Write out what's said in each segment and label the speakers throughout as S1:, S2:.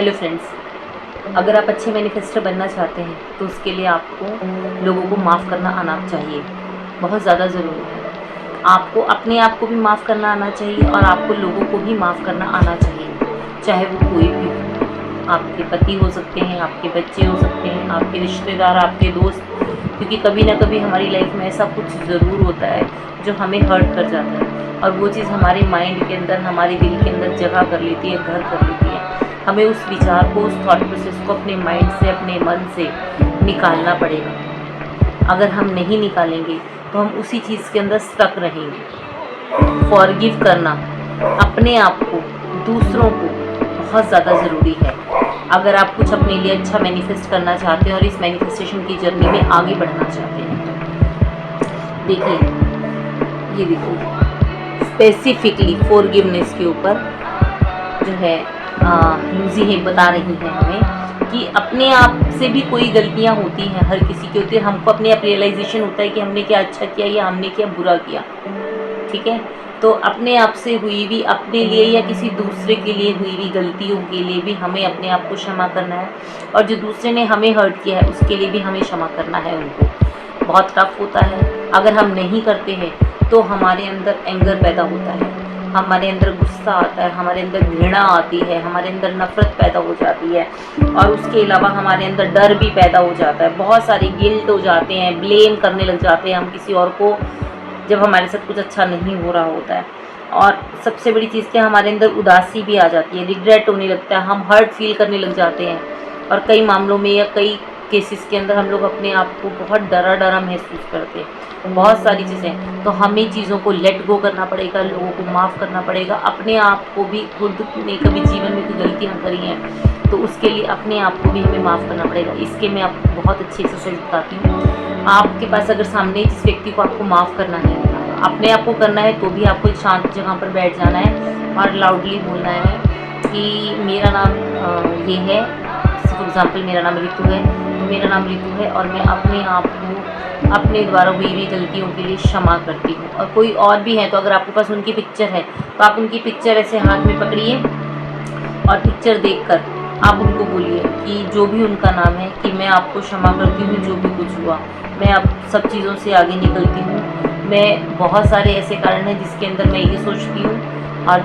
S1: Hello friends, अगर आप अच्छे मैनिफेस्टर बनना चाहते हैं तो उसके लिए आपको लोगों को माफ़ करना आना चाहिए, बहुत ज़्यादा ज़रूरी है। आपको अपने आप को भी माफ़ करना आना चाहिए और आपको लोगों को भी माफ़ करना आना चाहिए, चाहे वो कोई भी हो। आपके पति हो सकते हैं, आपके बच्चे हो सकते हैं, आपके रिश्तेदार, आपके दोस्त, क्योंकि कभी ना कभी हमारी लाइफ में ऐसा कुछ ज़रूर होता है जो हमें हर्ट कर जाता है और वो चीज़ हमारे माइंड के अंदर, हमारे दिल के अंदर जगह कर लेती है, घर कर लेती है। हमें उस विचार को, उस थॉट प्रोसेस को अपने माइंड से, अपने मन से निकालना पड़ेगा। अगर हम नहीं निकालेंगे तो हम उसी चीज़ के अंदर स्टक रहेंगे। फॉरगिव करना अपने आप को, दूसरों को बहुत ज़्यादा ज़रूरी है। अगर आप कुछ अपने लिए अच्छा मैनिफेस्ट करना चाहते हैं और इस मैनिफेस्टेशन की जर्नी में आगे बढ़ना चाहते हैं तो देखिए, ये देखिए स्पेसिफिकली फॉरगिवनेस के ऊपर जो है लूजी है बता रही हैं हमें कि अपने आप से भी कोई गलतियां होती हैं, हर किसी की होती है। हमको अपने आप रियलाइजेशन होता है कि हमने क्या अच्छा किया या हमने क्या बुरा किया, ठीक है। तो अपने आप से हुई भी, अपने लिए या किसी दूसरे के लिए हुई भी गलतियों के लिए भी हमें अपने आप को क्षमा करना है और जो दूसरे ने हमें हर्ट किया है उसके लिए भी हमें क्षमा करना है उनको। बहुत टफ होता है, अगर हम नहीं करते हैं तो हमारे अंदर एंगर पैदा होता है, हमारे अंदर गुस्सा आता है, हमारे अंदर घृणा आती है, हमारे अंदर नफरत पैदा हो जाती है और उसके अलावा हमारे अंदर डर भी पैदा हो जाता है। बहुत सारे गिल्ट हो जाते हैं, ब्लेम करने लग जाते हैं हम किसी और को जब हमारे साथ कुछ अच्छा नहीं हो रहा होता है। और सबसे बड़ी चीज़ क्या, हमारे अंदर उदासी भी आ जाती है, रिग्रेट होने लगता है, हम हर्ट फील करने लग जाते हैं और कई मामलों में या कई केसेस के अंदर हम लोग अपने आप को बहुत डरा डरा महसूस करते हैं। बहुत सारी चीज़ें, तो हमें चीज़ों को लेट गो करना पड़ेगा, लोगों को माफ़ करना पड़ेगा। अपने आप को भी, खुद ने कभी जीवन में कोई गलतियाँ करी हैं तो उसके लिए अपने आप को भी हमें माफ़ करना पड़ेगा। इसके मैं आपको बहुत अच्छी एक्सरसाइज बताती हूँ। आपके पास अगर सामने जिस व्यक्ति को आपको माफ़ करना है, अपने आप को करना है, तो भी आपको एक शांत जगह पर बैठ जाना है और लाउडली बोलना है कि मेरा नाम ये है, फॉर एग्ज़ाम्पल मेरा नाम रितु है, मेरा नाम रितु है और मैं अपने आप को अपने द्वारा हुई हुई गलतियों के लिए क्षमा करती हूँ। और कोई और भी है तो अगर आपके पास उनकी पिक्चर है तो आप उनकी पिक्चर ऐसे हाथ में पकड़िए और पिक्चर देखकर आप उनको बोलिए कि जो भी उनका नाम है कि मैं आपको क्षमा करती हूँ, जो भी कुछ हुआ, मैं अब सब चीज़ों से आगे निकलती हूँ। मैं बहुत सारे ऐसे कारण हैं जिसके अंदर मैं ये सोचती हूँ और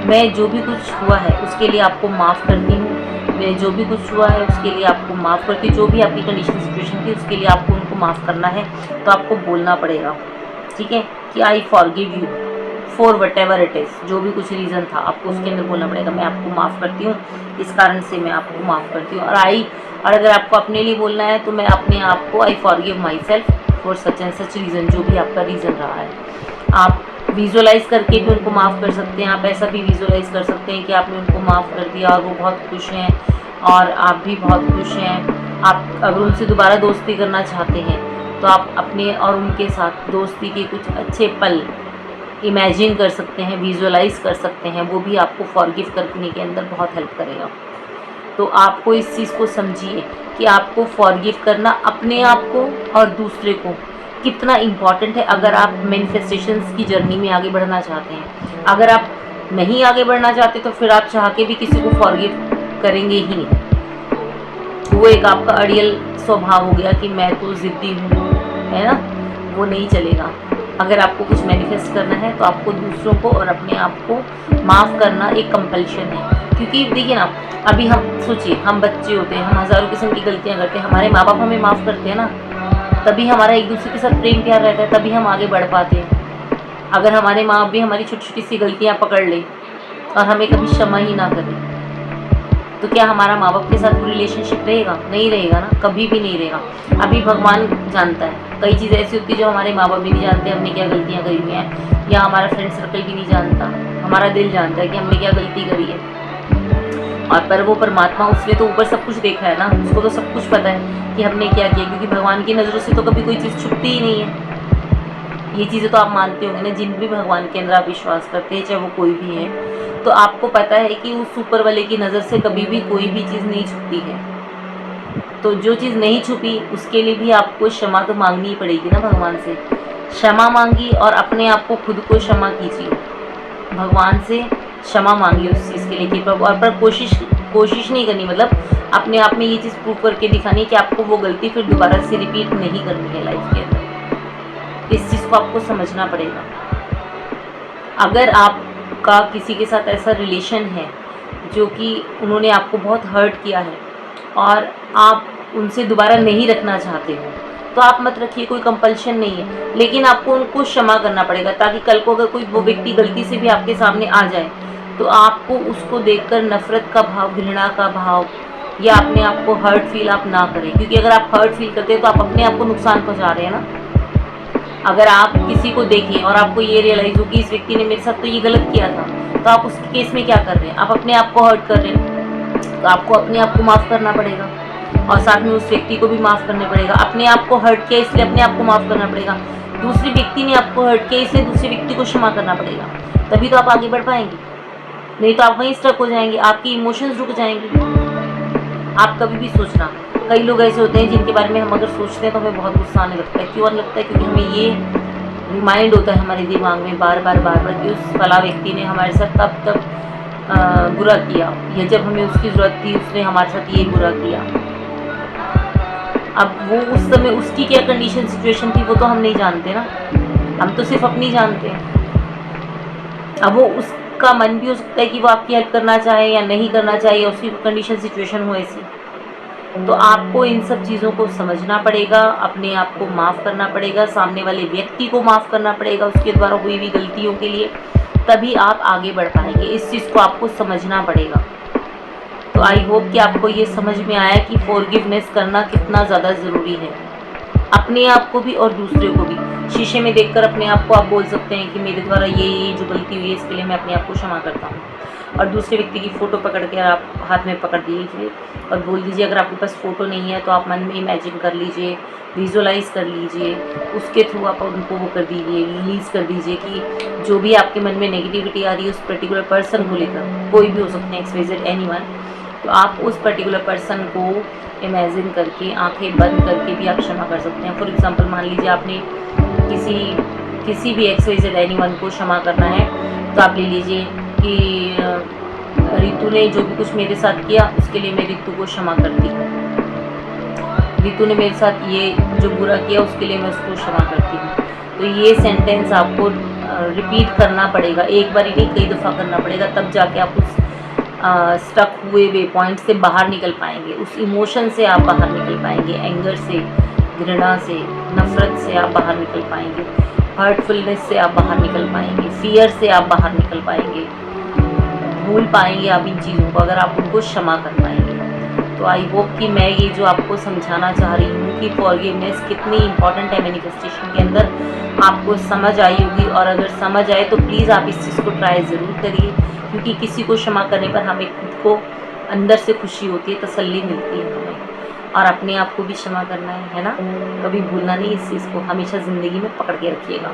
S1: मैं जो भी कुछ हुआ है उसके लिए आपको माफ़ करती हूँ। मैं जो भी कुछ हुआ है उसके लिए आपको माफ़ करती हूँ। जो भी आपकी कंडीशन सिचुएशन थी उसके लिए आपको उनको माफ़ करना है तो आपको बोलना पड़ेगा, ठीक है, कि I forgive you for what ever it is. जो भी कुछ रीज़न था आपको उसके अंदर बोलना पड़ेगा, मैं आपको माफ़ करती हूँ, इस कारण से मैं आपको माफ़ करती हूँ। और अगर आपको अपने लिए बोलना है तो मैं अपने आप को I forgive my self for such and such reason, जो भी आपका रीज़न रहा है। आप विजुअलाइज़ करके भी उनको माफ़ कर सकते हैं। आप ऐसा भी विजुअलाइज़ कर सकते हैं कि आपने उनको माफ़ कर दिया और वो बहुत खुश हैं और आप भी बहुत खुश हैं। आप अगर उनसे दोबारा दोस्ती करना चाहते हैं तो आप अपने और उनके साथ दोस्ती के कुछ अच्छे पल इमेजिन कर सकते हैं, विजुअलाइज़ कर सकते हैं। वो भी आपको फॉरगिव करने के अंदर बहुत हेल्प करेगा। तो आपको इस चीज़ को समझिए कि आपको फॉरगिव करना अपने आप को और दूसरे को कितना इम्पॉर्टेंट है अगर आप मैनिफेस्टेशंस की जर्नी में आगे बढ़ना चाहते हैं। अगर आप नहीं आगे बढ़ना चाहते तो फिर आप चाह के भी किसी को फॉरगिव करेंगे ही नहीं। वो एक आपका अड़ियल स्वभाव हो गया कि मैं तो ज़िद्दी हूँ, है ना, वो नहीं चलेगा। अगर आपको कुछ मैनिफेस्ट करना है तो आपको दूसरों को और अपने आप को माफ़ करना एक कंपल्शन है। क्योंकि देखिए ना, अभी हम सोचिए, हम बच्चे होते हैं, हम हज़ारों किस्म की गलतियाँ करते हैं, हमारे माँ बाप हमें माफ़ करते हैं ना, तभी हमारा एक दूसरे के साथ प्रेम प्यार रहता है, तभी हम आगे बढ़ पाते हैं। अगर हमारे माँ बाप भी हमारी छोटी छोटी सी गलतियाँ पकड़ ले और हमें कभी क्षमा ही ना करें तो क्या हमारा माँ बाप के साथ वो रिलेशनशिप रहेगा? नहीं रहेगा ना, कभी भी नहीं रहेगा। अभी भगवान जानता है, कई चीज़ें ऐसी होती है जो हमारे माँ बाप भी नहीं जानते हमने क्या गलतियाँ करी हुई हैं, या हमारा फ्रेंड सर्कल भी नहीं जानता, हमारा दिल जानता है कि हमने क्या गलती करी है। और पर वो परमात्मा, उसने तो ऊपर सब कुछ देखा है ना, उसको तो सब कुछ पता है कि हमने क्या किया, क्योंकि भगवान की नज़रों से तो कभी कोई चीज़ छुपती ही नहीं है। ये चीज़ें तो आप मानते होंगे ना, जिन भी भगवान के अंदर आप विश्वास करते हैं, चाहे वो कोई भी है, तो आपको पता है कि उस ऊपर वाले की नज़र से कभी भी कोई भी चीज़ नहीं छुपती है। तो जो चीज़ नहीं छुपी उसके लिए भी आपको क्षमा तो मांगनी ही पड़ेगी ना भगवान से। क्षमा मांगी और अपने आप को खुद को क्षमा कीजिए, भगवान से क्षमा मांगिए उस चीज़ के लिए कि प्रभु, और पर कोशिश नहीं करनी, मतलब अपने आप में ये चीज़ प्रूव करके दिखानी है कि आपको वो गलती फिर दोबारा से रिपीट नहीं करनी है लाइफ के अंदर। इस चीज़ को आपको समझना पड़ेगा। अगर आपका किसी के साथ ऐसा रिलेशन है जो कि उन्होंने आपको बहुत हर्ट किया है और आप उनसे दोबारा नहीं रखना चाहते हो, तो आप मत रखिए, कोई कंपल्शन नहीं है, लेकिन आपको उनको क्षमा करना पड़ेगा, ताकि कल को अगर कोई वो व्यक्ति गलती से भी आपके सामने आ जाए तो आपको उसको देखकर नफ़रत का भाव, घृणा का भाव या अपने आप को हर्ट फील आप ना करें, क्योंकि अगर आप हर्ट फील करते हैं तो आप अपने आप को नुकसान पहुंचा रहे हैं ना। अगर आप किसी को देखें और आपको ये रियलाइज़ हो कि इस व्यक्ति ने मेरे साथ तो ये गलत किया था, तो आप उस केस में क्या कर रहे हैं, आप अपने आप को हर्ट कर रहे हैं। तो आपको अपने आप को माफ़ करना पड़ेगा और साथ में उस व्यक्ति को भी माफ़ करना पड़ेगा। अपने आप को हर्ट किया इसलिए अपने आप को माफ़ करना पड़ेगा, दूसरे व्यक्ति ने आपको हर्ट किया इसलिए दूसरे व्यक्ति को क्षमा करना पड़ेगा, तभी तो आप आगे बढ़ पाएंगे। नहीं तो आप वहीं स्टक हो जाएंगे, आपके इमोशंस रुक जाएंगे। आप कभी भी सोचना, कई लोग ऐसे होते हैं जिनके बारे में हम अगर सोचते हैं तो हमें बहुत गुस्सा आने लगता है। क्यों आने लगता है? क्योंकि हमें ये रिमाइंड होता है हमारे दिमाग में बार बार कि उस फला व्यक्ति ने हमारे साथ तब बुरा किया, या जब हमें उसकी ज़रूरत थी उसने हमारे साथ ये बुरा किया। अब वो उस समय उसकी क्या कंडीशन सिचुएशन थी वो तो हम नहीं जानते ना, हम तो सिर्फ अपनी जानते हैं। अब वो उसका मन भी हो सकता है कि वो आपकी हेल्प करना चाहे या नहीं करना चाहे, या उसकी कंडीशन सिचुएशन हो ऐसी। तो आपको इन सब चीज़ों को समझना पड़ेगा, अपने आप को माफ़ करना पड़ेगा, सामने वाले व्यक्ति को माफ़ करना पड़ेगा उसके द्वारा हुई हुई गलतियों के लिए, तभी आप आगे बढ़ पाएंगे। इस चीज़ को आपको समझना पड़ेगा। तो आई होप कि आपको ये समझ में आया कि फॉरगिवनेस करना कितना ज़्यादा ज़रूरी है, अपने आप को भी और दूसरे को भी। शीशे में देखकर अपने आप को आप बोल सकते हैं कि मेरे द्वारा ये जो गलती हुई है इसके लिए मैं अपने आप को क्षमा करता हूँ, और दूसरे व्यक्ति की फ़ोटो पकड़ के आप हाथ में पकड़ दीजिए और बोल दीजिए। अगर आपके पास फ़ोटो नहीं है तो आप मन में इमेजिन कर लीजिए, विजुअलाइज़ कर लीजिए, उसके थ्रू आप उनको वो कर दीजिए, रिलीज़ कर दीजिए कि जो भी आपके मन में नेगेटिविटी आ रही है उस पर्टिकुलर पर्सन को लेकर, कोई भी हो सकते हैं, XYZ एनीवन, तो आप उस पर्टिकुलर पर्सन को इमेजिन करके आंखें बंद करके भी आप क्षमा कर सकते हैं। फॉर एग्जांपल मान लीजिए आपने किसी भी XYZ एनीवन को क्षमा करना है, तो आप ले लीजिए कि रितु ने जो भी कुछ मेरे साथ किया उसके लिए मैं रितु को क्षमा करती हूँ, रितु ने मेरे साथ ये जो बुरा किया उसके लिए मैं उसको क्षमा करती हूँ। तो ये सेंटेंस आपको रिपीट करना पड़ेगा, एक बार ही नहीं कई दफ़ा करना पड़ेगा, तब जाके आप उस स्टक हुए वे पॉइंट से बाहर निकल पाएंगे, उस इमोशन से आप बाहर निकल पाएंगे, एंगर से, घृणा से, नफ़रत से आप बाहर निकल पाएंगे, हर्टफुलनेस से आप बाहर निकल पाएंगे, फियर से आप बाहर निकल पाएंगे, भूल पाएंगे आप इन चीज़ों को अगर आप उनको क्षमा कर पाएंगे। तो आई होप कि मैं ये जो आपको समझाना चाह रही हूँ कि फॉरगिवनेस कितनी इंपॉर्टेंट है मैनिफेस्टेशन के अंदर, आपको समझ आई होगी, और अगर समझ आए तो प्लीज़ आप इस चीज़ को ट्राई ज़रूर करिए, क्योंकि किसी को क्षमा करने पर हमें खुद को अंदर से खुशी होती है, तसल्ली मिलती है हमें, और अपने आप को भी क्षमा करना है ना, कभी भूलना नहीं इस चीज़ को, हमेशा ज़िंदगी में पकड़ के रखिएगा।